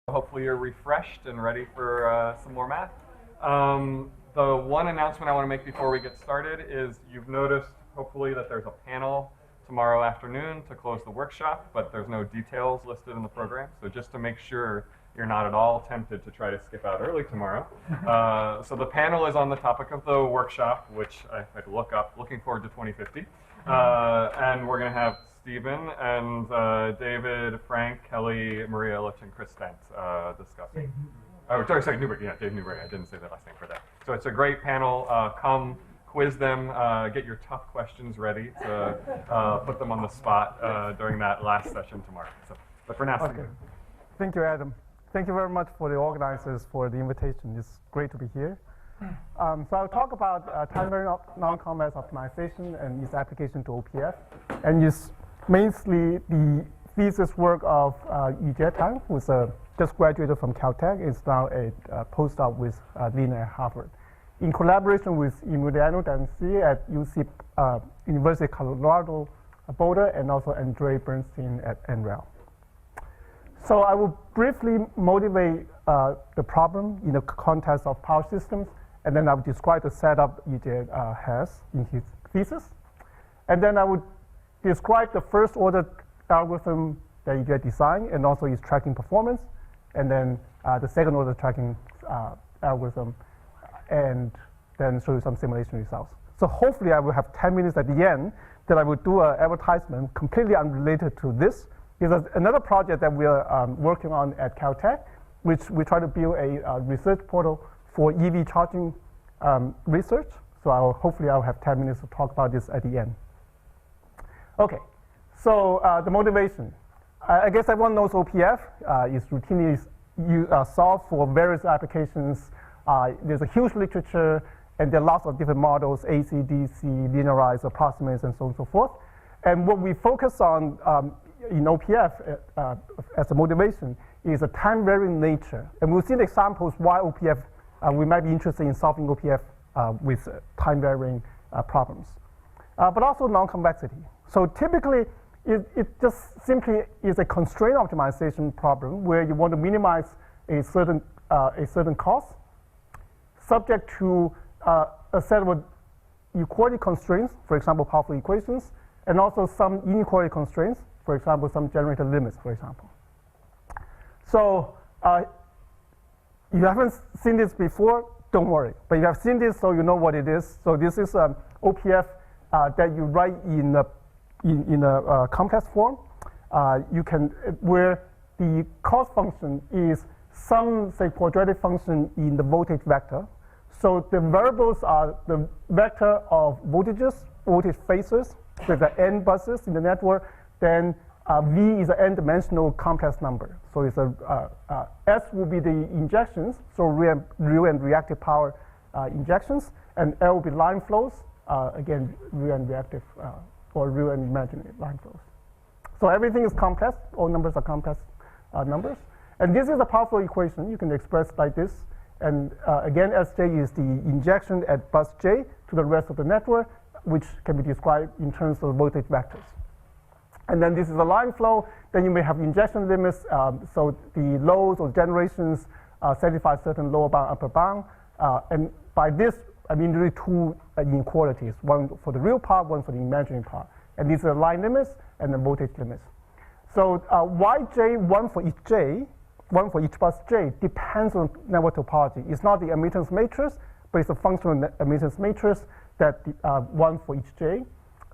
Hopefully you're refreshed and ready for some more math. The one announcement I want to make before we get started is you've noticed, hopefully, that there's a panel tomorrow afternoon to close the workshop, but there's no details listed in the program. So just to make sure you're not at all tempted to try to skip out early tomorrow. So the panel is on the topic of the workshop, which I had to look up, looking forward to 2050. And we're going to have Stephen and David, Frank, Kelly, Maria Illich, and Chris Stent discussing. Oh, sorry, Newberry. Yeah, Dave Newberry. I didn't say that last name for that. So it's a great panel. Come quiz them, get your tough questions ready to put them on the spot during that last session tomorrow. So, but for now, okay. Thank you, Adam. Thank you very much for the organizers for the invitation. It's great to be here. So I'll talk about time-varying non-convex optimization and its application to OPF. And it's mainly the thesis work of Yujie Tang, who's just graduated from Caltech, is now a postdoc with Lina at Harvard. In collaboration with Emiliano Dall'Anese at UC University of Colorado, Boulder, and also Andrey Berstein at NREL. So I will briefly motivate the problem in the context of power systems, and then I will describe the setup Yujie has in his thesis. And then I would describe the first order algorithm that Yujie designed and also its tracking performance, and then the second order tracking algorithm, and then show you some simulation results. So hopefully I will have 10 minutes at the end that I will do an advertisement completely unrelated to this. There's another project that we are working on at Caltech, which we try to build a research portal for EV charging research. So hopefully I'll have 10 minutes to talk about this at the end. Okay, so the motivation. I guess everyone knows OPF is routinely solved for various applications. There's a huge literature, and there are lots of different models, AC, DC, linearized, approximates, and so on and so forth. And what we focus on in OPF as a motivation is a time-varying nature. And we'll see the examples why OPF, we might be interested in solving OPF with time-varying problems. But also non-convexity. So typically, it just simply is a constraint optimization problem where you want to minimize a certain cost subject to a set of equality constraints, for example, powerful equations, and also some inequality constraints, for example, some generator limits, for example. So you haven't seen this before, don't worry. But you have seen this, so you know what it is. So this is OPF that you write in a complex form. You can, where the cost function is some, say, quadratic function in the voltage vector. So the variables are the vector of voltages, voltage phases, with the n buses in the network. Then V is an n-dimensional complex number. So it's S will be the injections, so real and reactive power injections, and L will be line flows, again, real and reactive, or real and imaginary line flows. So everything is complex. All numbers are complex numbers. And this is a powerful equation. You can express like this. And again, Sj is the injection at bus j to the rest of the network, which can be described in terms of voltage vectors. And then this is a line flow. Then you may have injection limits. So the loads or generations satisfy certain lower bound, upper bound. And by this, I mean really two inequalities, one for the real part, one for the imaginary part. And these are line limits and the voltage limits. So Yj, one for each j, one for each bus j, depends on network topology. It's not the admittance matrix, but it's a functional admittance matrix that one for each j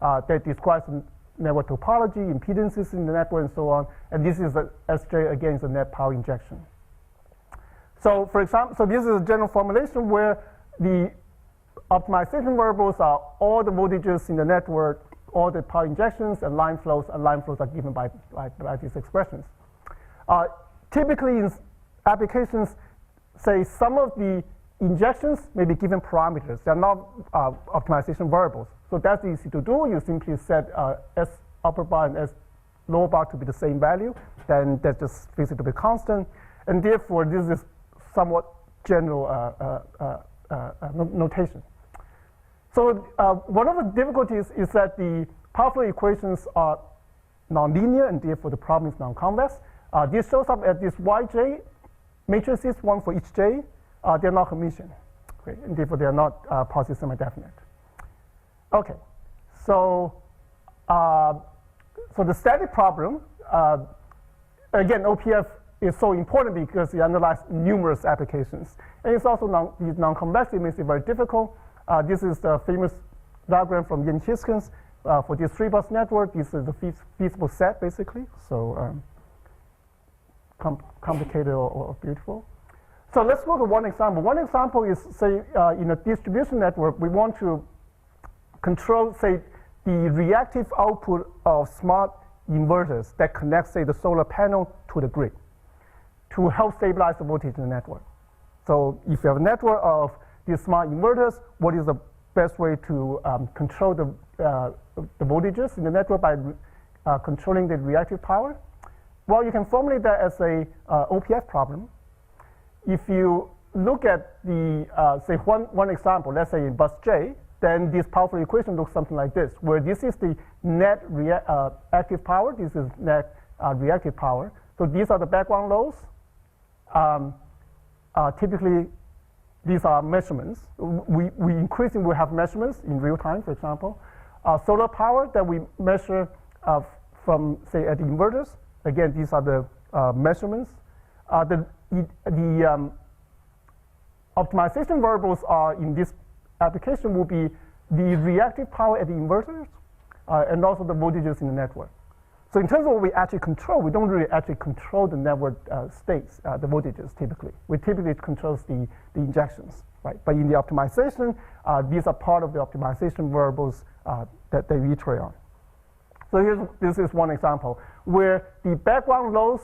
that describes the network topology, impedances in the network, and so on. And this is the Sj, again, is the net power injection. So for example, so this is a general formulation where the optimization variables are all the voltages in the network, all the power injections, and line flows are given by these expressions. Typically in applications, say some of the injections may be given parameters. They're not optimization variables. So that's easy to do. You simply set S upper bar and S lower bar to be the same value. Then that's just fix it to be constant. And therefore, this is somewhat general notation. So one of the difficulties is that the powerful equations are nonlinear, and therefore the problem is non-convex. This shows up at this Yj matrices, one for each j, they're not Hermitian, okay? And therefore they are not positive semi-definite. Okay, so so the static problem, again, OPF is so important because it underlies numerous applications. And it's also these non-convexity makes it very difficult. This is the famous diagram from Ian Hiskins for this 3-bus network. This is the feasible set, basically. So complicated or beautiful. So let's look at one example. One example is, say, in a distribution network, we want to control, say, the reactive output of smart inverters that connect, say, the solar panel to the grid to help stabilize the voltage in the network. So if you have a network of these smart inverters, what is the best way to control the voltages in the network by controlling the reactive power? Well, you can formulate that as a OPF problem. If you look at the, say, one example, let's say in bus J, then this powerful equation looks something like this, where this is the net active power, this is net reactive power. So these are the background loads. Typically, these are measurements. We increasingly will have measurements in real time, for example. Solar power that we measure from, say, at the inverters. Again, these are the measurements. The optimization variables are in this application will be the reactive power at the inverters and also the voltages in the network. So in terms of what we actually control, we don't really actually control the network states, the voltages typically. We typically control the injections, right? But in the optimization, these are part of the optimization variables that they iterate on. So this is one example where the background loads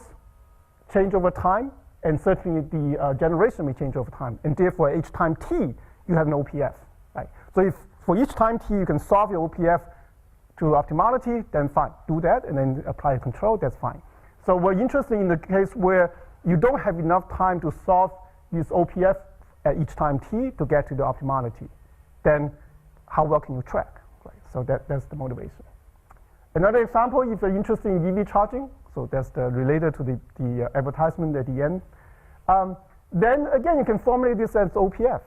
change over time, and certainly the generation may change over time. And therefore, each time t, you have an OPF, right? So if for each time t, you can solve your OPF to optimality, then fine, do that, and then apply a control, that's fine. So we're interested in the case where you don't have enough time to solve this OPF at each time t to get to the optimality. Then how well can you track, right? So that's the motivation. Another example, if you're interested in EV charging, so that's related to the advertisement at the end. Then again, you can formulate this as OPF.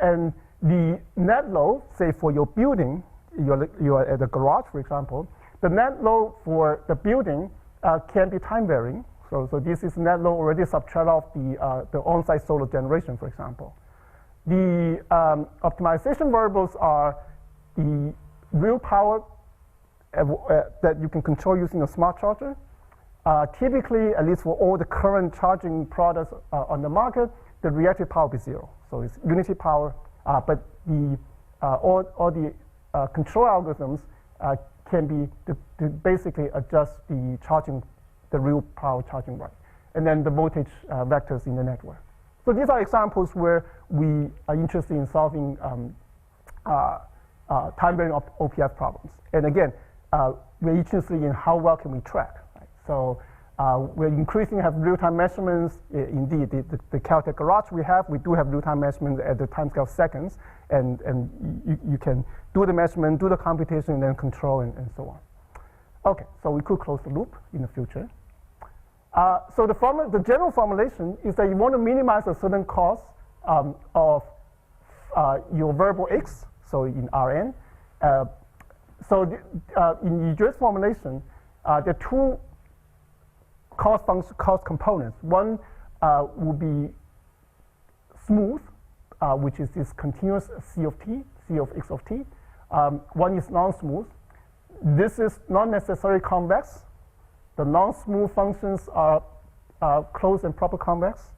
And the net load, say for your building, you're at a garage, for example, the net load for the building can be time varying. So this is net load already subtract off the on-site solar generation, for example. The optimization variables are the real power that you can control using a smart charger. Typically, at least for all the current charging products on the market, the reactive power is 0. So it's unity power, but all the control algorithms can be to basically adjust the charging, the real power charging rate, and then the voltage vectors in the network. So these are examples where we are interested in solving time-varying OPF problems. And again, we're interested in how well can we track. Right? So we're increasingly have real-time measurements. Indeed, the Caltech garage we do have real-time measurements at the timescale seconds, and you can do the measurement, do the computation, and then control and so on. Okay, so we could close the loop in the future. So the general formulation is that you want to minimize a certain cost of your variable x, so in Rn. In Yujie's formulation, there are two cost components. One will be smooth, which is this continuous C of t, C of x of t. One is non-smooth. This is not necessarily convex. The non-smooth functions are closed and proper convex.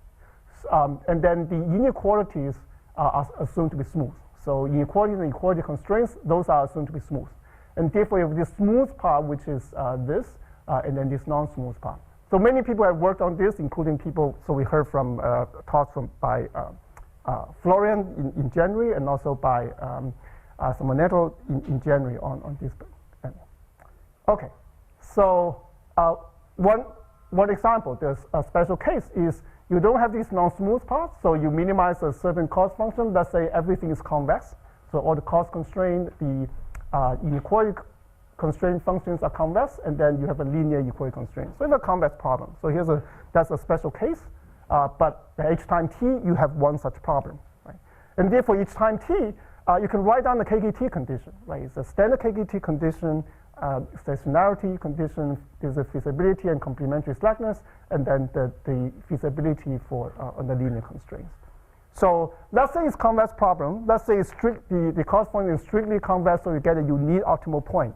And then the inequalities are assumed to be smooth. So inequalities and equality constraints, those are assumed to be smooth. And therefore, you have this smooth part, which is this, and then this non-smooth part. So many people have worked on this, including people, so we heard from talks by Florian in January, and also by Simonetto in January on this. Okay, so one example, there's a special case is you don't have these non-smooth parts, so you minimize a certain cost function. Let's say everything is convex, so all the cost constraint, the inequality constraint functions are convex, and then you have a linear equality constraint. So it's a convex problem. So that's a special case. but at each time t, you have one such problem, right? And therefore, each time t, you can write down the KKT condition, right? It's a standard KKT condition, stationarity condition, there's a feasibility and complementary slackness, and then the feasibility for on the linear constraints. So let's say it's convex problem. Let's say it's the corresponding is strictly convex, so you get a unique optimal point.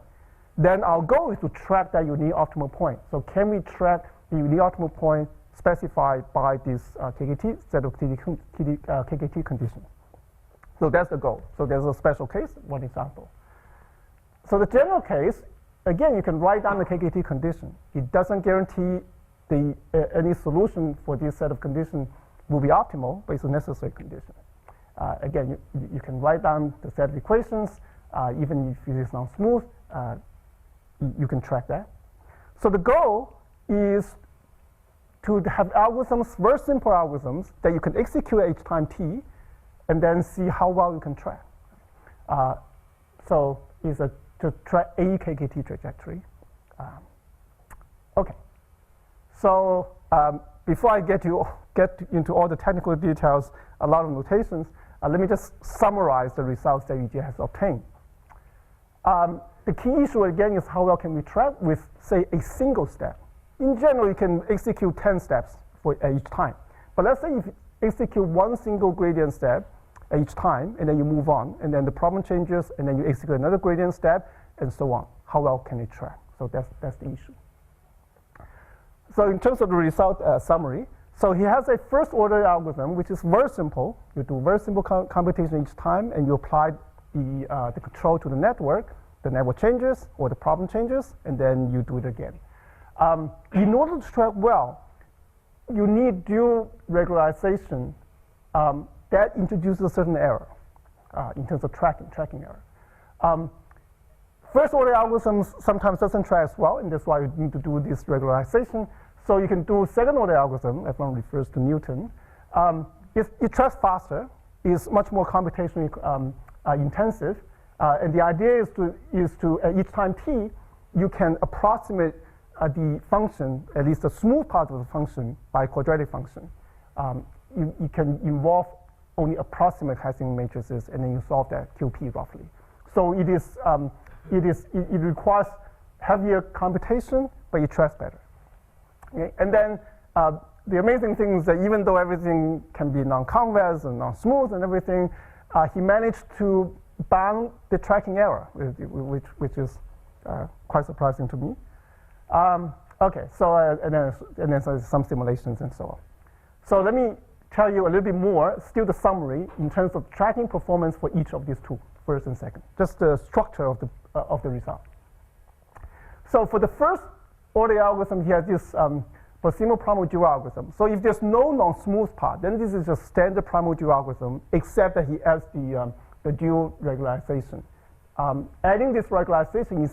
Then our goal is to track that unique optimal point. So can we track the unique optimal point specified by this KKT set of KKT conditions? So that's the goal. So there's a special case, one example. So the general case, again, you can write down the KKT condition. It doesn't guarantee any solution for this set of conditions will be optimal, but it's a necessary condition. Again, you can write down the set of equations. Even if it is not smooth, you can track that. So the goal is to have algorithms, very simple algorithms, that you can execute at each time t, and then see how well you can track. So it's to track a KKT trajectory. Okay. So before I get into all the technical details, a lot of notations, let me just summarize the results that Yujie has obtained. The key issue again is how well can we track with, say, a single step. In general, you can execute 10 steps for each time. But let's say if you execute one single gradient step at each time, and then you move on, and then the problem changes, and then you execute another gradient step, and so on. How well can it track? So that's the issue. So in terms of the result summary, so he has a first order algorithm, which is very simple. You do very simple computation each time, and you apply the control to the network changes, or the problem changes, and then you do it again. In order to track well, you need dual regularization that introduces a certain error in terms of tracking error. First order algorithms sometimes doesn't track as well, and that's why you need to do this regularization. So you can do second order algorithm, as one refers to Newton. It tracks faster, is much more computationally intensive, and the idea is to at each time t, you can approximate the function, at least the smooth part of the function, by a quadratic function. You can involve only approximate Hessian matrices, and then you solve that QP roughly. So it requires heavier computation, but it tracks better. Okay? And then the amazing thing is that even though everything can be non-convex and non-smooth and everything, he managed to bound the tracking error, which is quite surprising to me. Okay, so and then some simulations and so on. So let me tell you a little bit more, still the summary in terms of tracking performance for each of these two, first and second, just the structure of the result. So for the first order algorithm, he has this proximal primal-dual algorithm. So if there's no non-smooth part, then this is just standard primal-dual algorithm, except that he adds the dual regularization. Adding this regularization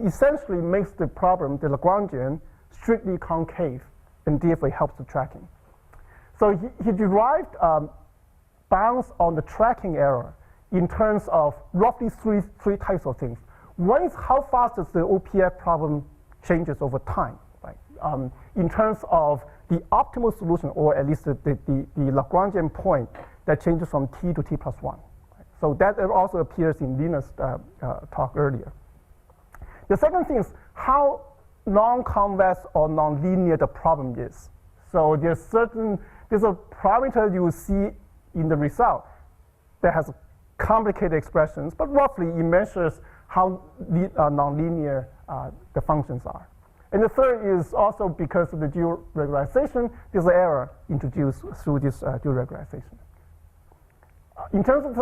essentially makes the problem, the Lagrangian, strictly concave, and therefore helps the tracking. So he derived bounds on the tracking error in terms of roughly three types of things. One is how fast does the OPF problem changes over time, right? In terms of the optimal solution, or at least the Lagrangian point that changes from t to t plus 1. Right? So that also appears in Linus' talk earlier. The second thing is how non-convex or non-linear the problem is. So there's a parameter you will see in the result that has complicated expressions, but roughly it measures how non-linear the functions are. And the third is also because of the dual regularization, there's an error introduced through this dual regularization. In terms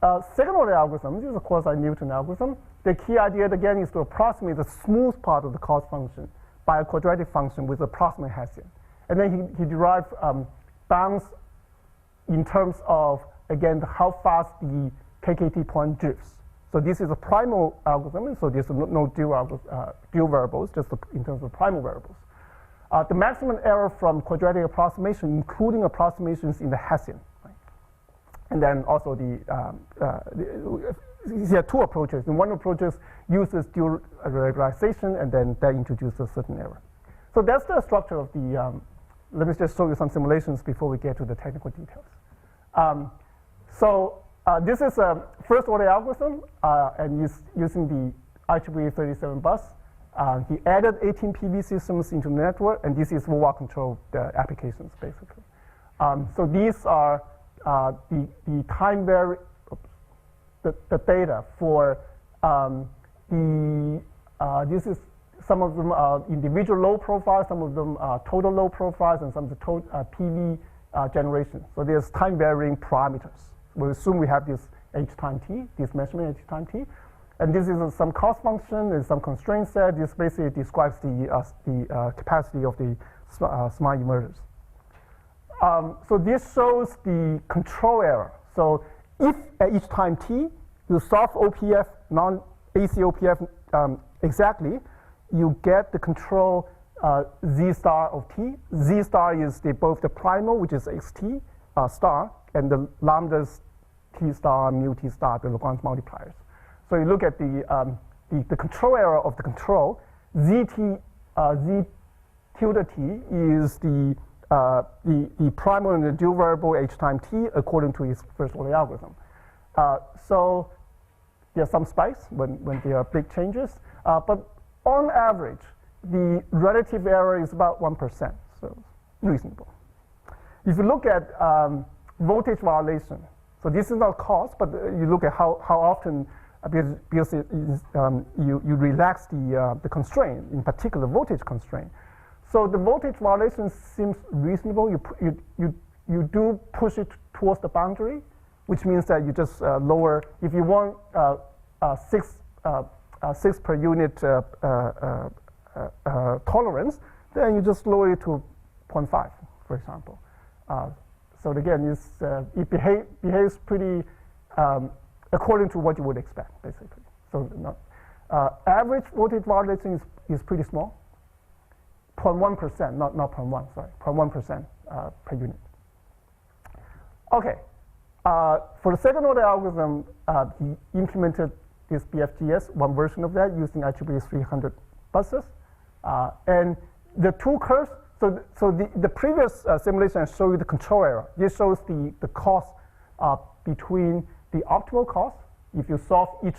of second order algorithm, this is of course a Newton algorithm. The key idea again is to approximate the smooth part of the cost function by a quadratic function with approximate Hessian. And then he derived bounds in terms of, again, how fast the KKT point drifts. So this is a primal algorithm, and so there's no dual variables, just in terms of primal variables. The maximum error from quadratic approximation, including approximations in the Hessian. Right? And then also there are two approaches. And one approach uses dual regularization, and then that introduces a certain error. So that's the structure of the let me just show you some simulations before we get to the technical details. This is a first-order algorithm, and using the IEEE 37 bus. He added 18 PV systems into the network, and this is mobile control applications, basically. So these are the time the data for this is some of them are individual load profiles, some of them are total load profiles, and some of the total PV generation. So there's time varying parameters. We assume we have this h time t, this measurement h time t, and this is some cost function and some constraint set. This basically describes the capacity of the smart inverters. So this shows the control error. So if at each time t you solve OPF, non-AC OPF exactly, you get the control Z star of t. Z star is both the primal, which is xt star, and the lambdas t star, mu t star, the Lagrange multipliers. So you look at the control error of the control. Z tilde t is the primal and the dual variable h time t according to his first order algorithm. So there are some spikes when there are big changes, but on average, the relative error is about 1%, so reasonable. If you look at voltage violation, so this is not cost, but you look at how often, because you relax the constraint, in particular voltage constraint. So the voltage violation seems reasonable. You do push it towards the boundary, which means that you just lower. If you want 6 per unit tolerance, then you just lower it to 0.5, for example. So again, it behaves pretty according to what you would expect, basically. So average voltage violation is pretty small, 0.1%, not 0.1, sorry, 0.1% per unit. Okay, for the second order algorithm, he implemented this BFGS, one version of that, using IEEE 300 buses. And the two curves, so the previous simulation I showed you the control error. This shows the cost between the optimal cost, if you solve each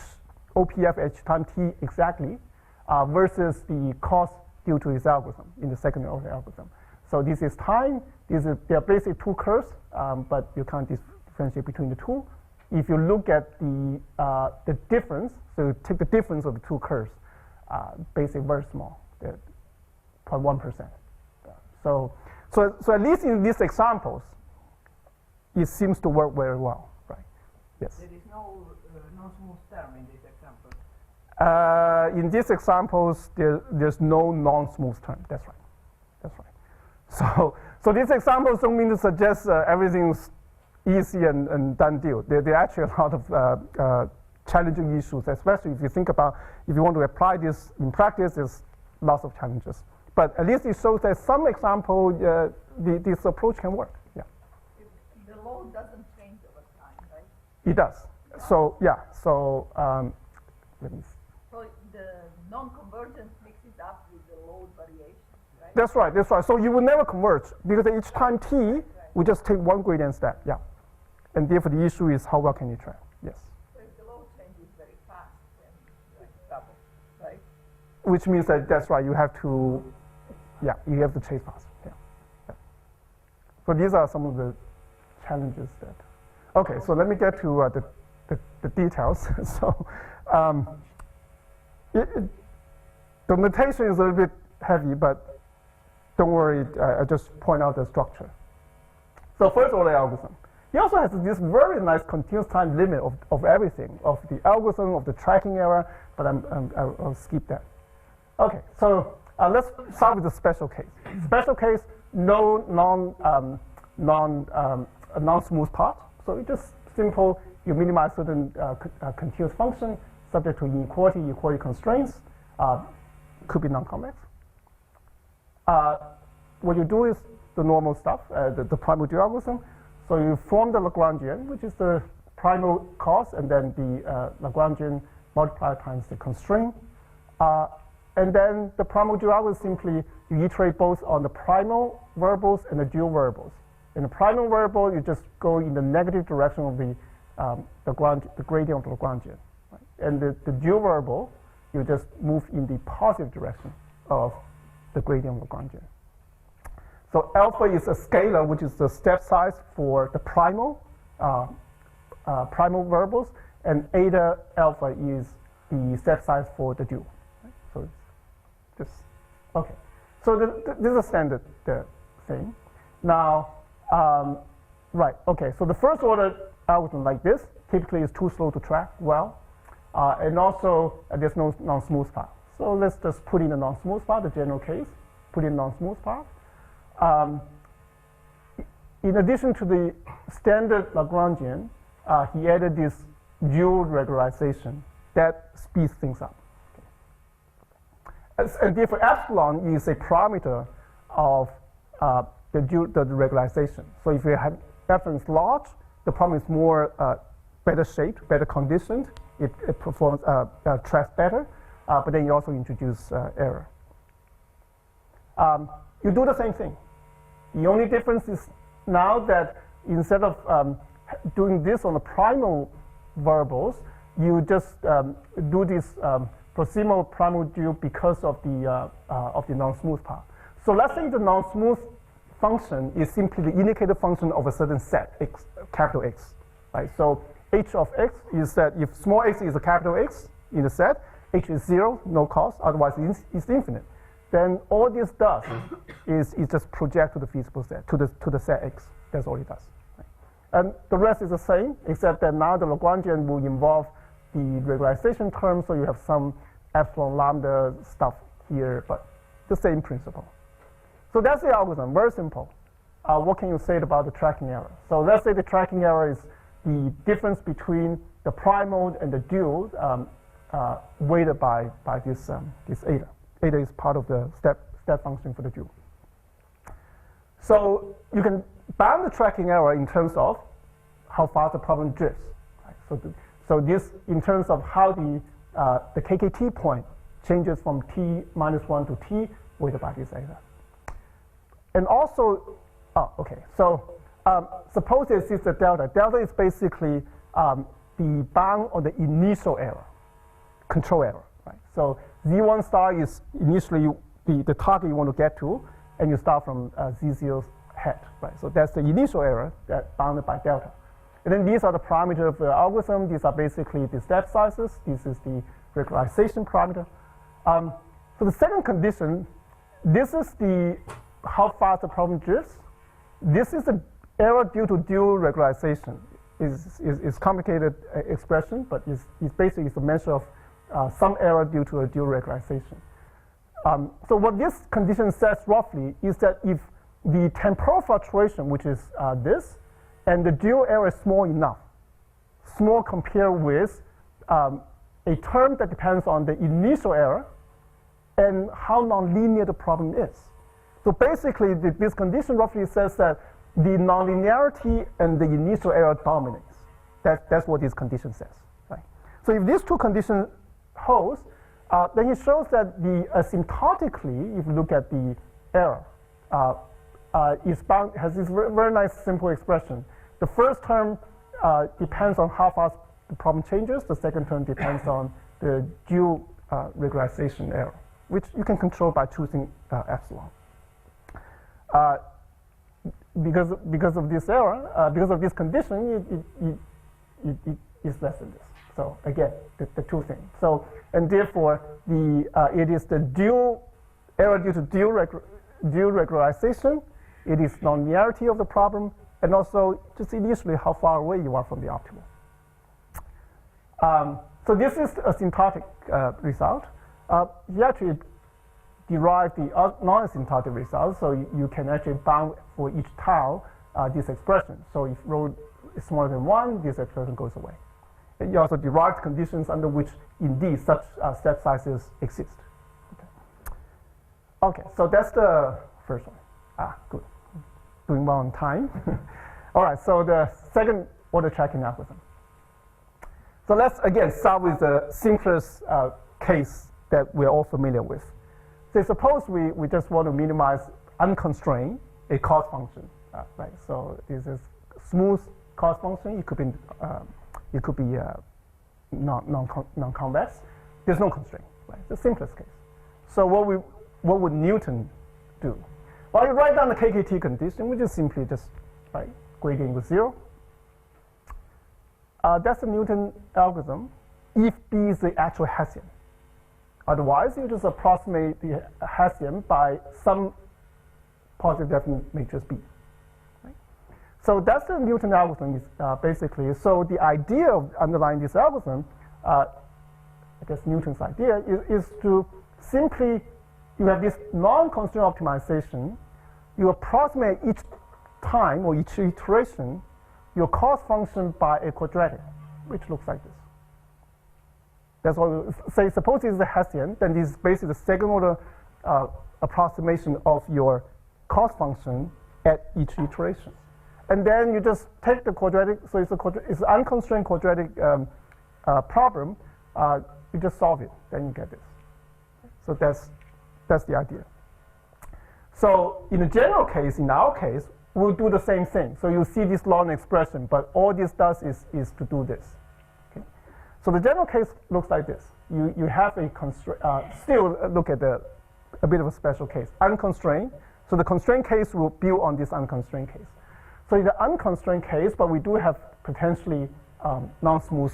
OPF h time t exactly, versus the cost due to this algorithm in the second order algorithm. So this is time. They are basically two curves, but you can't differentiate between the two. If you look at the difference, so you take the difference of the two curves, basically very small, 0.1%. So at least in these examples, it seems to work very well, right? Yes. There is no non-smooth term in this example. In these examples, there's no non-smooth term. That's right. That's right. So these examples don't mean to suggest everything's easy and done deal. There are actually a lot of challenging issues, especially if you think about if you want to apply this in practice, there's lots of challenges. But at least it shows that some example, this approach can work. Yeah. The load doesn't change over time, right? It does. So yeah. So let me see. So the non-convergence mixes up with the load variation, right? That's right. That's right. So you will never converge because at each time t, we just take one gradient step. Yeah. And therefore the issue is how well can you track? Yes. So if the load changes very fast, then it's double, right? Which means that that's right. You have to, yeah, you have to chase fast. Yeah. Yeah. So these are some of the challenges that. Okay. So let me get to the details. So the notation is a little bit heavy, but don't worry. I just point out the structure. So first order algorithm. He also has this very nice continuous time limit of everything, of the algorithm, of the tracking error, but I'll skip that. Okay, so let's start with the special case. Special case, no non-smooth part. So it's just simple. You minimize certain continuous function subject to inequality, equality constraints. Could be non-convex. What you do is the normal stuff, the primal-dual algorithm. So you form the Lagrangian, which is the primal cos, and then the Lagrangian multiplier times the constraint. And then the primal-dual algorithm simply, you iterate both on the primal variables and the dual variables. In the primal variable, you just go in the negative direction of the gradient of the Lagrangian. Right? And the dual variable, you just move in the positive direction of the gradient of the Lagrangian. So alpha is a scalar, which is the step size for the primal variables, and eta alpha is the step size for the dual. Right? So it's just, okay. So this is a standard thing. Now, right, okay, so the first order algorithm like this typically is too slow to track well, and also there's no non-smooth path. So let's just put in a non-smooth path, the general case, put in non-smooth path. In addition to the standard Lagrangian, he added this dual regularization that speeds things up. Okay. And therefore, epsilon is a parameter of the regularization. So if you have epsilon is large, the problem is more better shaped, better conditioned. It performs tracks better, but then you also introduce error. You do the same thing. The only difference is now that instead of doing this on the primal variables, you just do this proximal primal-dual because of the non-smooth path. So let's say the non-smooth function is simply the indicator function of a certain set, x, capital X, right? So h of x is that if small x is a capital X in the set, h is 0, no cost, otherwise it's infinite. Then all this does is just project to the feasible set, to the set X. That's all it does. Right? And the rest is the same, except that now the Lagrangian will involve the regularization term, so you have some epsilon lambda stuff here, but the same principle. So that's the algorithm, very simple. What can you say about the tracking error? So let's say the tracking error is the difference between the primal and the dual weighted by this eta. Eta is part of the step function for the dual. So you can bound the tracking error in terms of how fast the problem drifts. Right? So this in terms of how the KKT point changes from t minus 1 to t weighted by this eta. And also, okay, so suppose there exists a delta. Delta is basically the bound on the initial error, control error. Right? So Z1 star is initially the target you want to get to, and you start from Z0's head. Right? So that's the initial error that bounded by delta. And then these are the parameters of the algorithm. These are basically the step sizes. This is the regularization parameter. So the second condition, this is the how fast the problem drifts. This is the error due to dual regularization. Is complicated expression, but it's basically a measure of some error due to a dual regularization. So what this condition says roughly is that if the temporal fluctuation, which is this, and the dual error is small enough, small compared with a term that depends on the initial error and how nonlinear the problem is. So basically, this condition roughly says that the nonlinearity and the initial error dominates. That's what this condition says. Right? So if these two conditions hold, then it shows that the asymptotically, if you look at the error, has this very nice simple expression. The first term depends on how fast the problem changes. The second term depends on the dual regularization error, which you can control by choosing epsilon. Because of this error, because of this condition, it is less than this. So again, the two things. So and therefore, it is the dual error due to dual regularization. It is nonlinearity of the problem, and also just initially how far away you are from the optimal. So this is a asymptotic result. You actually derive the non-asymptotic result, so you can actually bound for each tau this expression. So if rho is smaller than 1, this expression goes away. And you also derive conditions under which indeed such step sizes exist. Okay, so that's the first one. Good. Doing well on time. All right, so the second order tracking algorithm. So let's again start with the simplest case that we're all familiar with. So suppose we just want to minimize unconstrained a cost function, right? So this is smooth cost function. It could be non-convex. There's no constraint, right? It's the simplest case. So what would Newton do? Well, you write down the KKT condition, which is simply just right gradient equals 0. That's the Newton algorithm if B is the actual Hessian. Otherwise, you just approximate the Hessian by some positive definite matrix B. Right? So that's the Newton algorithm, basically. So the idea of underlying this algorithm, I guess Newton's idea, is to simply, you have this non-constraint optimization, you approximate each time or each iteration your cost function by a quadratic, which looks like this. That's what, say, suppose it's a Hessian, then this is basically the second order approximation of your cost function at each iteration. And then you just take the quadratic, so it's an unconstrained quadratic problem, you just solve it, then you get this. So that's the idea. So in the general case, in our case, we'll do the same thing. So you see this long expression, but all this does is to do this. Okay? So the general case looks like this. You have a constraint, still look at a bit of a special case, unconstrained. So the constraint case will build on this unconstrained case. So in the unconstrained case, but we do have potentially non-smooth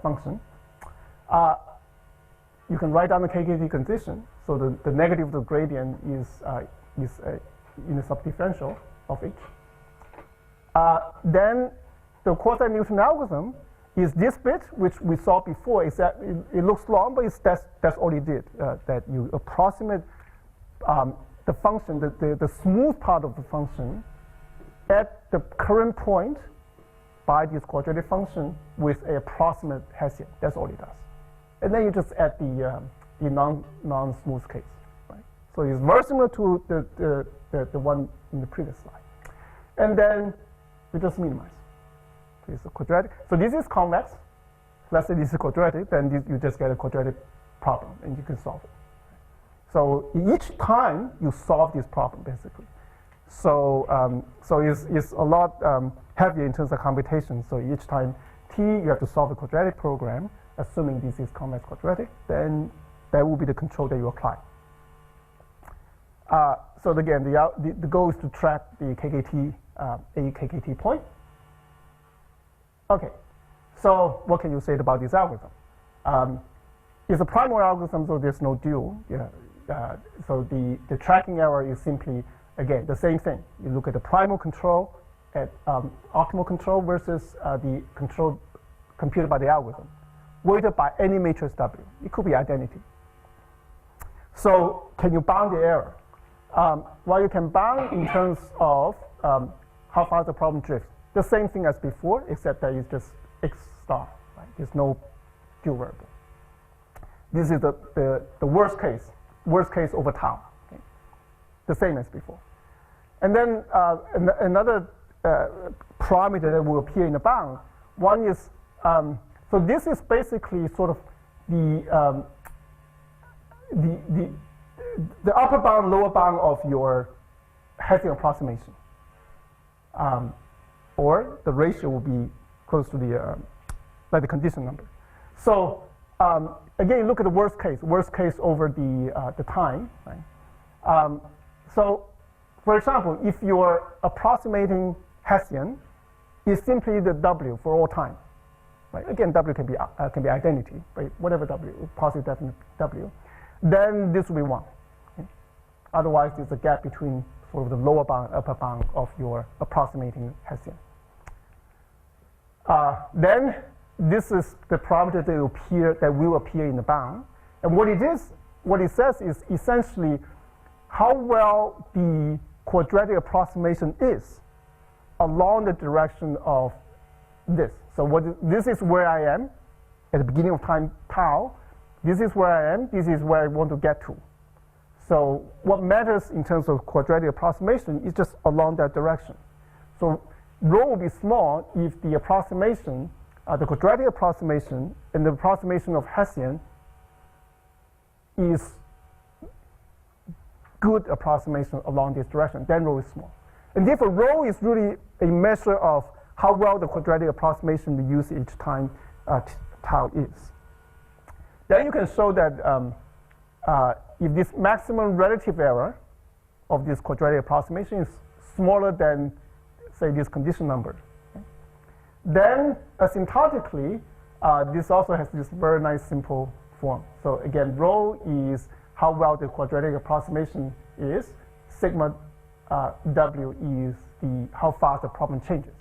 function. You can write down the KKT condition. So the negative of the gradient is in the subdifferential of H. Then the quasi-Newton algorithm is this bit, which we saw before. Is that it looks long, but that's all it did. That you approximate the function, the smooth part of the function, at the current point by this quadratic function with an approximate Hessian. That's all it does. And then you just add the non-smooth case, right? So it's very similar to the one in the previous slide. And then you just minimize. So it's a quadratic. So this is convex. Let's say this is quadratic, then you just get a quadratic problem, and you can solve it. So each time you solve this problem, basically. So it's a lot heavier in terms of computation. So each time t, you have to solve a quadratic program. Assuming this is convex quadratic, then that will be the control that you apply. So again, the goal is to track the KKT, a KKT point. Okay, so what can you say about this algorithm? It's a primal algorithm, so there's no dual. Yeah. So the tracking error is simply, again, the same thing. You look at the primal control at optimal control versus the control computed by the algorithm, weighted by any matrix W. It could be identity. So can you bound the error? Well, you can bound in terms of how far the problem drifts. The same thing as before, except that it's just x star. Right? There's no dual variable. This is the worst case over tau. Okay? The same as before. And then another parameter that will appear in the bound. One is, so this is basically sort of the upper bound, lower bound of your Hessian approximation. Or the ratio will be close to the, like the condition number. So again, look at the worst case over the time. Right? So for example, if you're approximating Hessian, is simply the W for all time. Right? Again, W can be identity, right? Whatever W, positive definite W. Then this will be 1. Okay? Otherwise, there's a gap between sort of the lower bound, upper bound of your approximating Hessian. Then this is the parameter that will appear in the bound. And what it says is essentially how well the quadratic approximation is along the direction of this. So this is where I am at the beginning of time tau. This is where I am. This is where I want to get to. So what matters in terms of quadratic approximation is just along that direction. So rho will be small if the approximation, the quadratic approximation and the approximation of Hessian is good approximation along this direction, then rho is small. And therefore, rho is really a measure of how well the quadratic approximation we use each time tau is. Then you can show that if this maximum relative error of this quadratic approximation is smaller than, say, this condition number, okay, then asymptotically, this also has this very nice simple form. So again, rho is how well the quadratic approximation is. Sigma W is how fast the problem changes.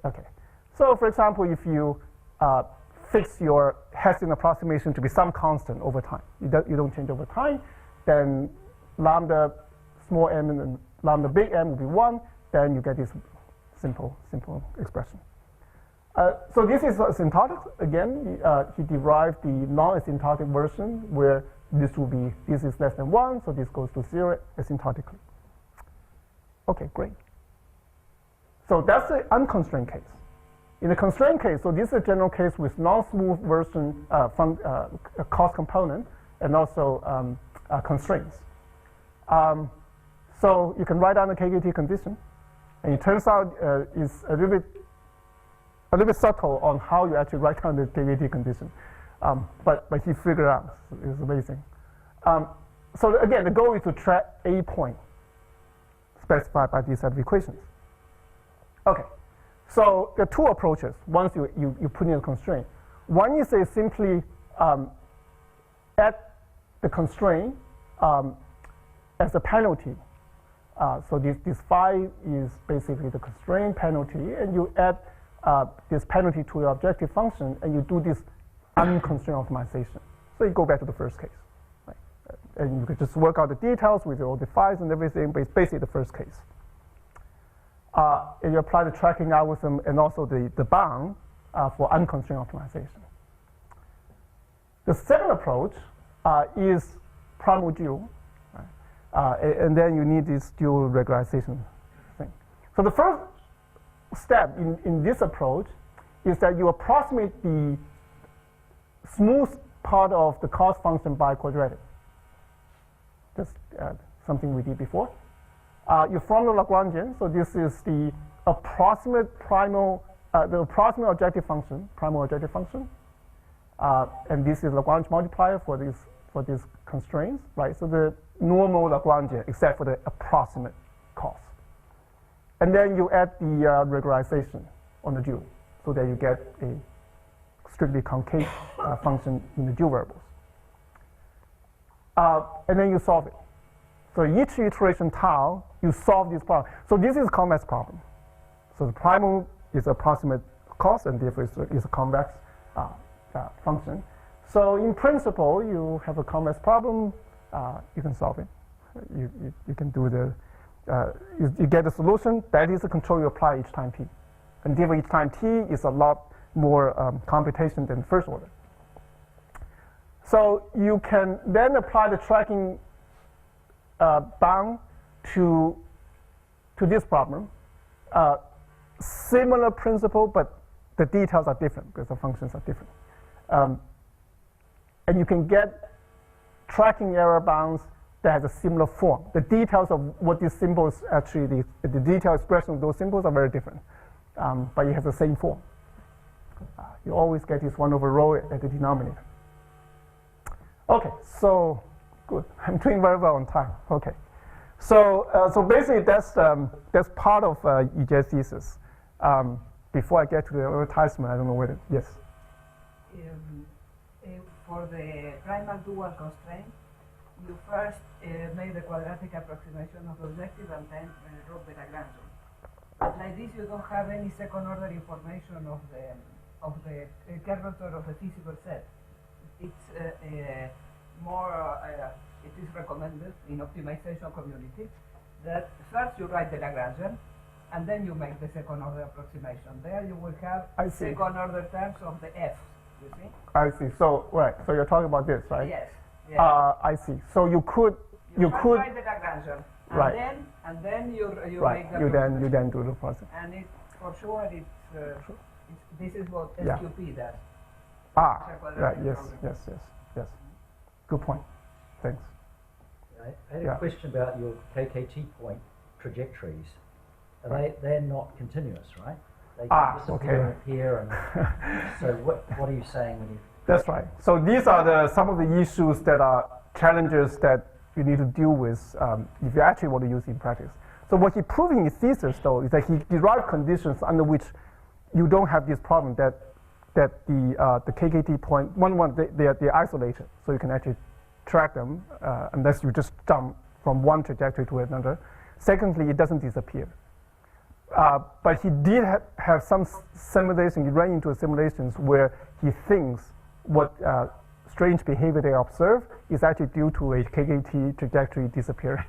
Okay. So for example, if you fix your Hessian approximation to be some constant over time, you don't change over time, then lambda small m and lambda big M will be 1, then you get this simple expression. So this is asymptotic. Again, he derived the non-asymptotic version where this is less than 1, so this goes to 0 asymptotically. Okay, great. So that's the unconstrained case. In the constrained case, so this is a general case with non-smooth version from cost component and also constraints. So you can write down the KKT condition, and it turns out it's a little bit subtle on how you actually write down the KKT condition. But he figured it out. It's amazing. So again, the goal is to track a point specified by these set of equations. Okay. So there are two approaches once you put in a constraint. One is simply add the constraint as a penalty. So this phi is basically the constraint penalty, and you add this penalty to your objective function, and you do this unconstrained optimization. So you go back to the first case. Right? And you can just work out the details with all the phis and everything, but it's basically the first case. And you apply the tracking algorithm and also the bound for unconstrained optimization. The second approach is primal-dual, right? And then you need this dual regularization thing. So the first step in this approach is that you approximate the smooth part of the cost function by quadratic. Just something we did before. You form the Lagrangian, so this is the approximate the approximate objective function, primal objective function, and this is Lagrange multiplier for these constraints, right? So the normal Lagrangian, except for the approximate cost, and then you add the regularization on the dual, so that you get a strictly concave function in the dual variables, and then you solve it. So each iteration tau, you solve this problem. So this is a convex problem. So the primal is approximate cost, and therefore it's a convex function. So in principle, you have a convex problem, you can solve it. You can do you get a solution. That is the control you apply each time t. And therefore each time t is a lot more computation than first order. So you can then apply the tracking bound to this problem. Similar principle, but the details are different because the functions are different. And you can get tracking error bounds that has a similar form. The details of what these symbols actually, the detailed expression of those symbols are very different, but it has the same form. You always get this 1 over rho at the denominator. Okay, so good. I'm doing very well on time. Okay, so basically that's part of Yujie's thesis. Before I get to the advertisement, I don't know whether yes. For the primal-dual constraint, you first make the quadratic approximation of the objective and then wrote the Lagrangian. But like this, you don't have any second-order information of the kernel of the physical set. It's it is recommended in optimization community that first you write the Lagrangian and then you make the second order approximation. There you will have second order terms of the f, you see? I see. So right. So you're talking about this, right? Yes. I see. So you could write the Lagrangian and right. then you right. make the you then do the process. And it for sure this is what SQP does. Right. Yes. Good point. Thanks. I had Yeah. a question about your KKT point trajectories. They're not continuous, right? They can disappear and appear. And so what are you saying when you? That's right. So these are some of the issues that are challenges that you need to deal with if you actually want to use it in practice. So what he proved in his thesis, though, is that he derived conditions under which you don't have this problem that the KKT point, they're isolated, so you can actually track them unless you just jump from one trajectory to another. Secondly, it doesn't disappear. But he did have some simulation. He ran into simulations where he thinks what strange behavior they observe is actually due to a KKT trajectory disappearing.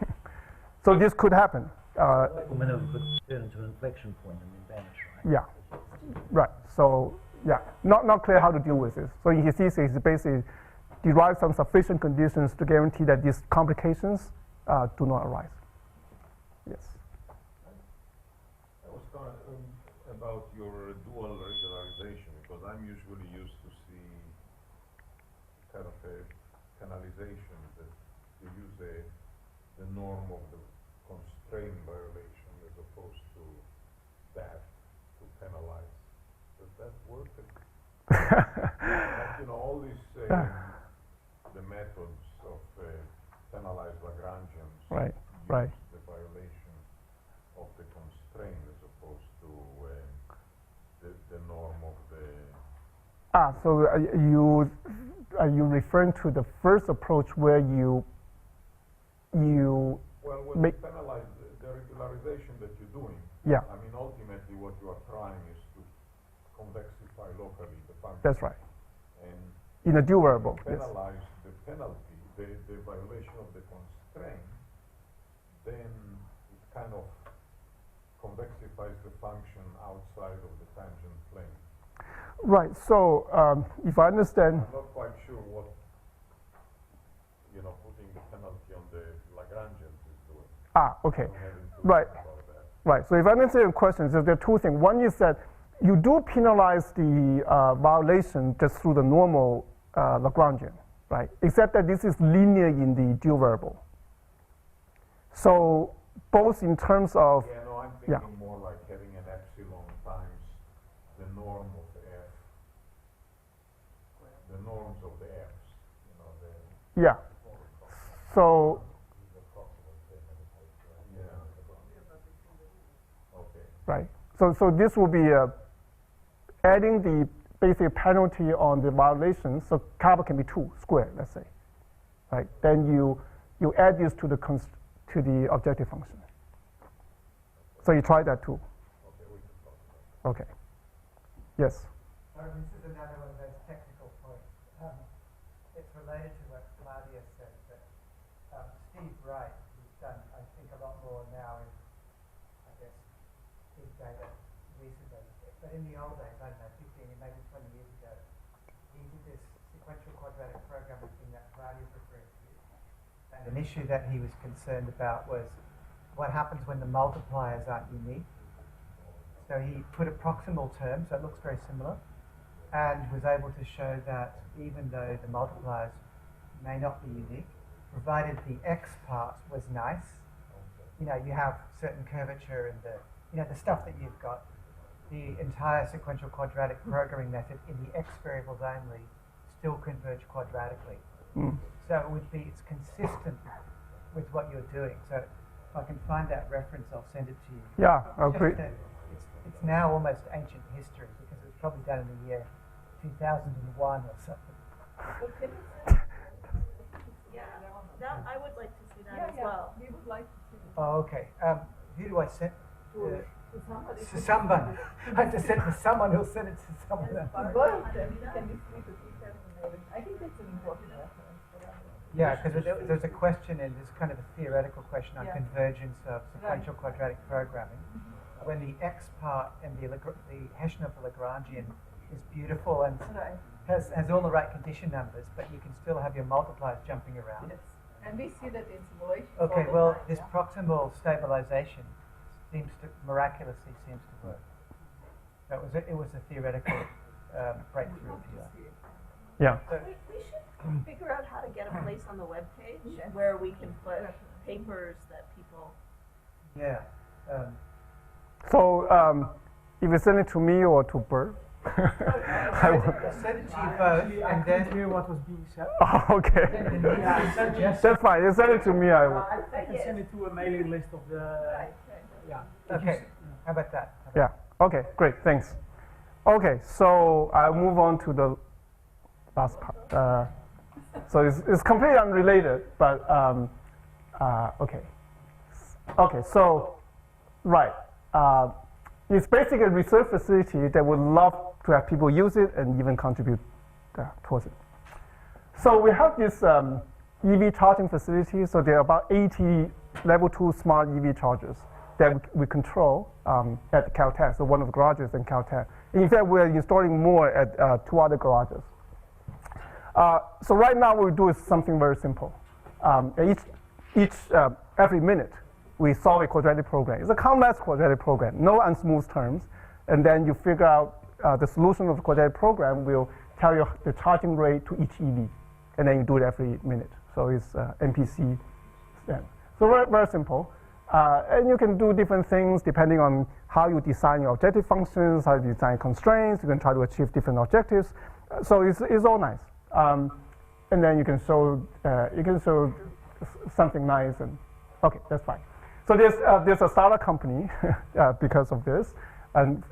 So this could happen. When it would turn into an inflection point and then vanish, right? Yeah, right. So yeah, not clear how to deal with this. So in his thesis, he basically derived some sufficient conditions to guarantee that these complications do not arise. Yes. I was talking about your dual regularization, because I'm usually used to see kind of a penalization that you use the norm of the constraint violation as opposed to that to penalize. Does that work? Like, all these the methods of penalized Lagrangians Right. use Right. the violation of the constraint as opposed to the norm of the. So are you referring to the first approach where you Well, when make you penalize the regularization that you're doing, yeah, I mean, ultimately what you are trying is to convexify locally the function. that's right. And In a dual you variable, yes. penalize the penalty, the violation of the constraint, then it kind of convexifies the function outside of the tangent plane. Right. So if I understand, I'm not quite sure what, putting the penalty on the Lagrangians is doing. okay. I'm having to Right. think about that. Right. So if I understand your question, there are two things. One is that you do penalize the violation just through the normal Lagrangian, right? Except that this is linear in the dual variable. So both in terms of Yeah, no, I'm thinking more like having an epsilon times the norm of the f, the norms of the f's, yeah. So yeah. Okay. right. So this will be adding the basic penalty on the violation. So kappa can be 2 squared, let's say, right? Then you add this to the objective function. So you try that too. Okay. Yes. This is another one of those technical points. It's related to what Claudia said, that Steve Wright, who's done, I think, a lot more now in, I guess, big data recently. But in the old days, I don't know, 15, maybe 20 years ago, he did this sequential quadratic programming thing that Claudia's referring to. And an issue that he was concerned about was what happens when the multipliers aren't unique. So he put a proximal term, so it looks very similar, and was able to show that even though the multipliers may not be unique, provided the x part was nice, you have certain curvature and the stuff that you've got, the entire sequential quadratic programming method in the x variables only still converge quadratically. So it's consistent with what you're doing. So if I can find that reference, I'll send it to you. Yeah, I agree. It's now almost ancient history because it was probably done in the year 2001 or something. Yeah, that I would like to see that as well. We would like to see it. Oh, okay. Who do I send? To somebody. To someone. I have to send it to someone who'll send it to someone else. To both of them, can you speak to details and maybe? I think that's an important reference. Yeah, because there's a question, and there's kind of a theoretical question on Yeah. convergence of sequential quadratic programming. When the x part and the Hessian of the Lagrangian is beautiful and Right. has all the right condition numbers, but you can still have your multipliers jumping around. Yes. And we see that in simulations. Okay, all the well, time, this yeah. proximal stabilization miraculously seems to work. So it was a theoretical breakthrough, if you like. Yeah. So, We should figure out how to get a place on the webpage where we can put papers that people. Yeah. So if you send it to me or to Bert, I will. Send it to you both, and then hear what was being said. Oh, okay. That's fine. You send it to me. I will. I can send it to a mailing list of the. Yeah. okay. How about that? Yeah. Okay. Great. Thanks. Okay. So I'll move on to the last part. So it's completely unrelated, but okay. Okay. So right. It's basically a research facility that would love to have people use it and even contribute towards it. So we have this EV charging facility. So there are about 80 level 2 smart EV chargers that we control at Caltech, so one of the garages in Caltech. In fact, we're installing more at 2 other garages. So right now what we do is something very simple. Every minute, we solve a quadratic program. It's a complex quadratic program, no unsmooth terms. And then you figure out the solution of the quadratic program will tell you the charging rate to each EV. And then you do it every minute. So it's MPC stand. So very, very simple. And you can do different things depending on how you design your objective functions, how you design constraints. You can try to achieve different objectives. So it's all nice. And then you can show something nice. And okay, that's fine. So there's a startup company because of this, and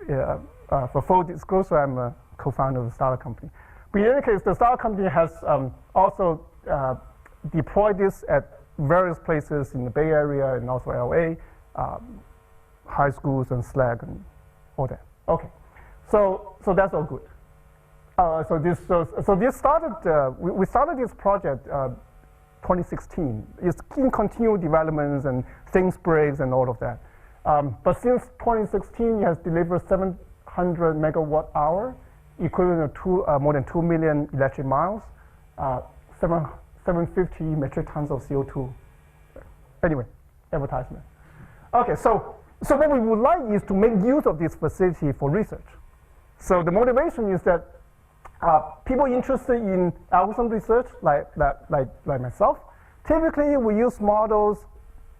for full disclosure, I'm a co-founder of the startup company. But in any case, the startup company has also deployed this at various places in the Bay Area and also LA, high schools and SLAG and all that. Okay, so that's all good. So this started. We started this project. 2016. It's in continual developments and things breaks and all of that. But since 2016, it has delivered 700 megawatt hour, equivalent to more than 2 million electric miles, 750 metric tons of CO2. Anyway, advertisement. Okay, so what we would like is to make use of this facility for research. So the motivation is that people interested in algorithm research, like myself, typically we use models,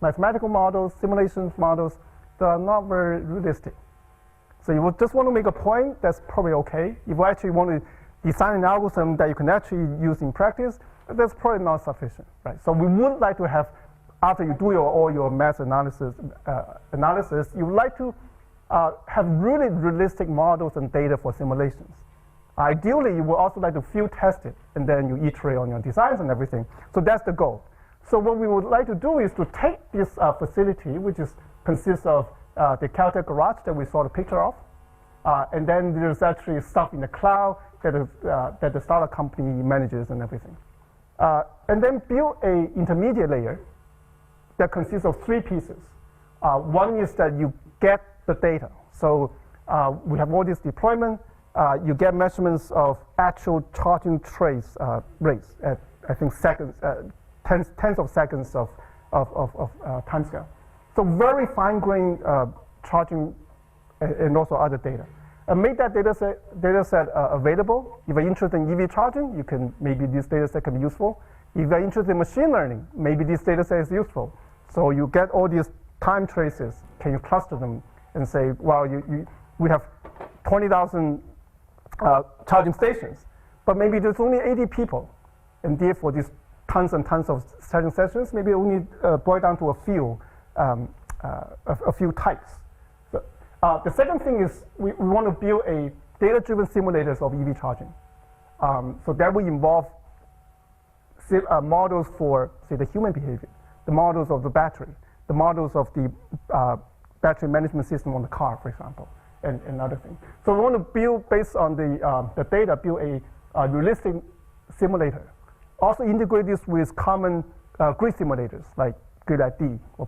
mathematical models, simulations models that are not very realistic. So you would just want to make a point, that's probably okay. If you actually want to design an algorithm that you can actually use in practice, that's probably not sufficient, right? So we would like to have, after you do all your math analysis, you would like to have really realistic models and data for simulations. Ideally, you would also like to field test it, and then you iterate on your designs and everything. So that's the goal. So what we would like to do is to take this facility, which consists of the Caltech garage that we saw the picture of, and then there's actually stuff in the cloud that the startup company manages and everything. And then build an intermediate layer that consists of 3 pieces. One is that you get the data. So we have all this deployment. You get measurements of actual charging trace rates at, I think, seconds, tens of seconds of time scale. So very fine-grained charging and also other data. And make that data set available. If you're interested in EV charging, maybe this data set can be useful. If you're interested in machine learning, maybe this data set is useful. So you get all these time traces. Can you cluster them and say, well, we have 20,000 charging stations, but maybe there's only 80 people, and therefore these tons and tons of charging stations maybe only boil down to a few types. So, the second thing is we want to build a data-driven simulators of EV charging. So that will involve models for, say, the human behavior, the models of the battery, the models of the battery management system on the car, for example. And other things. So we want to build, based on the data, build a realistic simulator. Also integrate this with common grid simulators like GridID or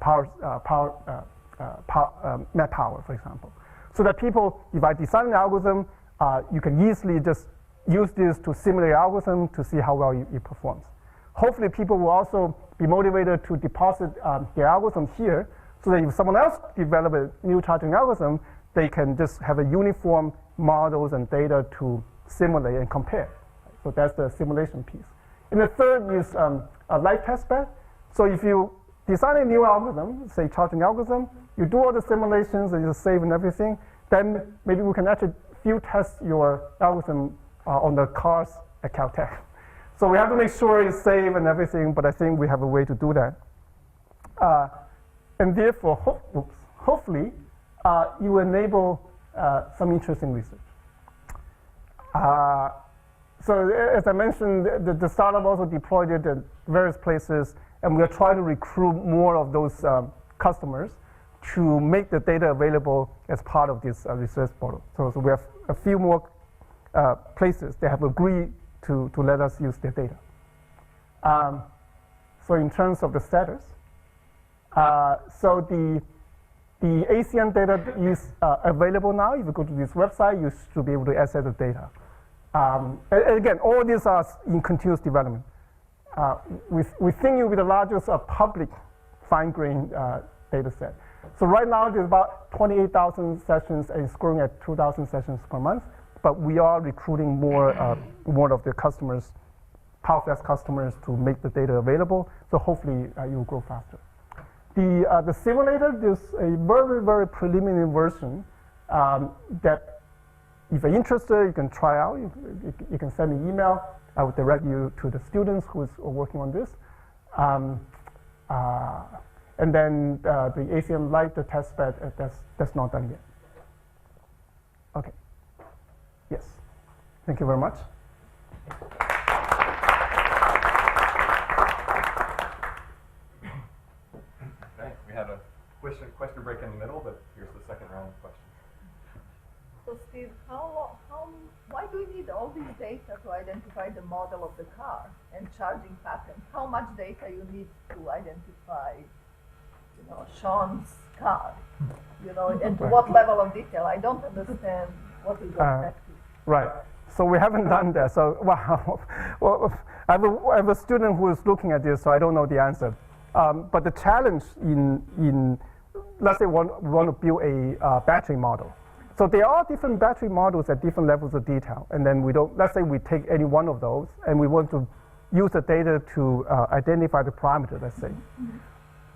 net power, for example. So that people, if I design an algorithm, you can easily just use this to simulate algorithm to see how well it performs. Hopefully people will also be motivated to deposit their algorithm here, so that if someone else develops a new charging algorithm, they can just have a uniform models and data to simulate and compare. So that's the simulation piece. And the third is a live testbed. So if you design a new algorithm, say charging algorithm, you do all the simulations and you save and everything, then maybe we can actually field test your algorithm on the cars at Caltech. So we have to make sure it's safe and everything, but I think we have a way to do that. And therefore, hopefully, you enable some interesting research. So as I mentioned, the startup also deployed it at various places, and we are trying to recruit more of those customers to make the data available as part of this research portal. So we have a few more places that have agreed to let us use their data. So in terms of the status, so the ACM data is available now. If you go to this website, you should be able to access the data. And again, all these are in continuous development. We think it will be the largest public fine-grained data set. So right now, there's about 28,000 sessions, and it's growing at 2,000 sessions per month. But we are recruiting more of the customers, PowerFast customers, to make the data available. So hopefully, it will grow faster. The simulator, there's a very, very preliminary version that if you're interested, you can try out. You can send an email. I would direct you to the students who are working on this. And then the ACM Lite, the test bed, that's not done yet. Okay. Yes. Thank you very much. Okay, we had a question break in the middle, but here's the second round of questions. So Steve, why do we need all these data to identify the model of the car and charging patterns? How much data you need to identify, Sean's car, and to what level of detail? I don't understand what is objective. Right. So we haven't done that. So well, I have a student who is looking at this, so I don't know the answer. But the challenge in let's say we want to build a battery model. So there are different battery models at different levels of detail, and then let's say we take any one of those, and we want to use the data to identify the parameter, let's say.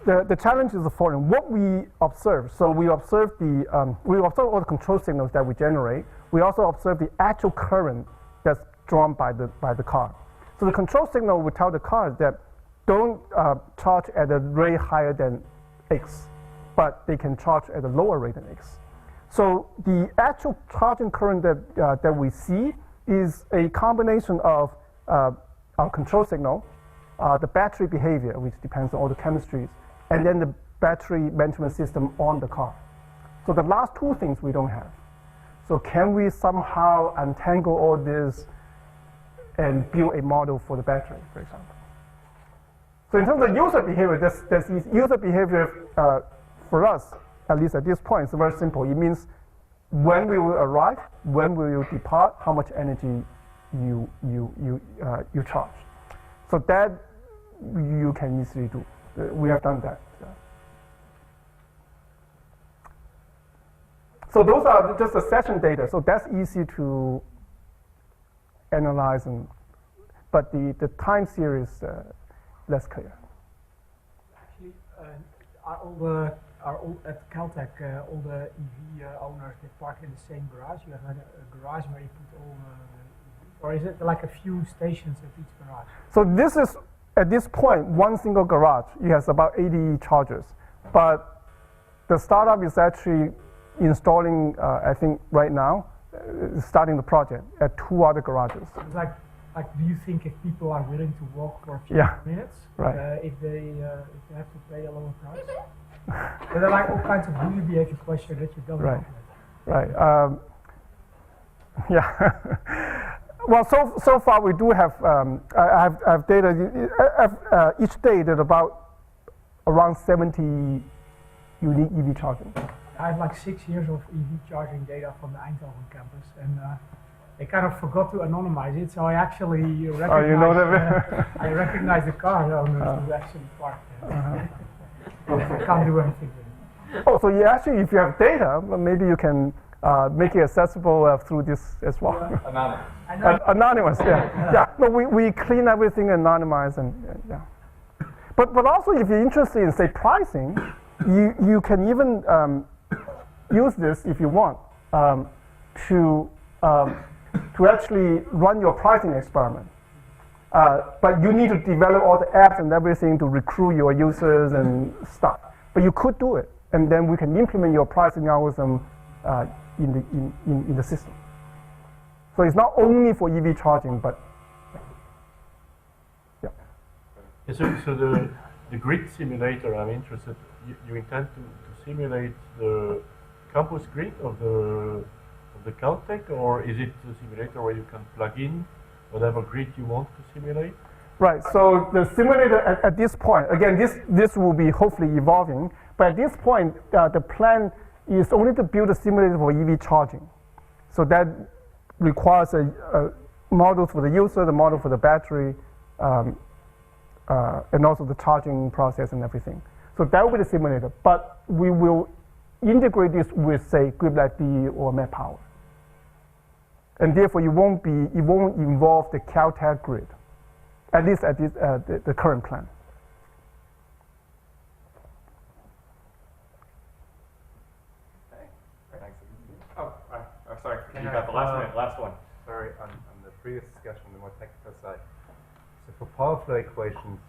The challenge is the following. What we observe, so we observe all the control signals that we generate. We also observe the actual current that's drawn by the car. So the control signal will tell the cars that don't charge at a rate higher than X, but they can charge at a lower rate than X. So the actual charging current that we see is a combination of our control signal, the battery behavior, which depends on all the chemistries, and then the battery management system on the car. So the last two things we don't have. So can we somehow untangle all this and build a model for the battery, for example? So in terms of user behavior, there's user behavior for us, at least at this point, it's very simple. It means when we will arrive, when we will depart, how much energy you charge. So that you can easily do. We have done that. So those are just the session data. So that's easy to analyze, but the time series less clear. Actually, are all at Caltech, all the EV owners, they park in the same garage? You have a garage where you put all or is it like a few stations at each garage? So this is, at this point, one single garage. It has about 80 chargers. But the startup is actually installing, I think right now, starting the project at 2 other garages. It's like do you think if people are willing to walk for a few minutes, right. If they have to pay a lower price? There are like all kinds of user behavior questions that you don't know. Right. Yeah. Well, so far we do have. I have data. Each day there's about around 70 unique EV charging. I have like 6 years of EV charging data from the Eindhoven campus, and they kind of forgot to anonymize it. So I actually recognize. I recognize the car owners who actually parked there. I can't do anything with it. Oh, so you actually, if you have data, maybe you can make it accessible through this as well. Anonymous. Anonymous, yeah. Yeah, no, we clean everything, anonymize, and yeah. But also, if you're interested in, say, pricing, you can even use this if you want to actually run your pricing experiment. But you need to develop all the apps and everything to recruit your users and stuff. But you could do it, and then we can implement your pricing algorithm in the system. So it's not only for EV charging, but yeah. So the grid simulator, I'm interested. You intend to simulate the campus grid of the Caltech, or is it a simulator where you can plug in whatever grid you want to simulate? Right. So the simulator at this point, again, this will be hopefully evolving. But at this point, the plan is only to build a simulator for EV charging. So that requires a model for the user, the model for the battery, and also the charging process and everything. So that will be the simulator. But we will integrate this with, say, GridLight-D or MetPower. And therefore, it won't involve the Caltech grid, at least at the current plan. Sorry, you got the last one. Sorry, on the previous discussion, the more technical side. So for power flow equations,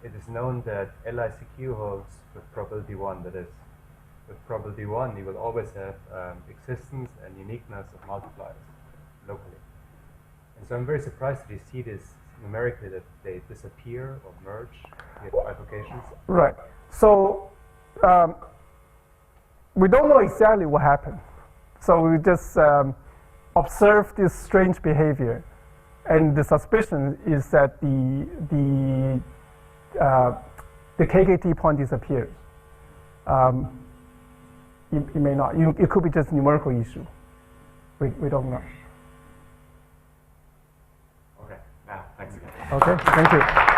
it is known that LICQ holds with probability 1. That is, with probability 1, you will always have existence and uniqueness of multipliers locally. And so I'm very surprised that you see this numerically, that they disappear or merge with bifurcations. Right. So we don't know exactly what happened. So we just observe this strange behavior, and the suspicion is that the KKT point disappears. It may not. It could be just a numerical issue. We don't know. Okay. Now, thanks again. Okay. Thank you.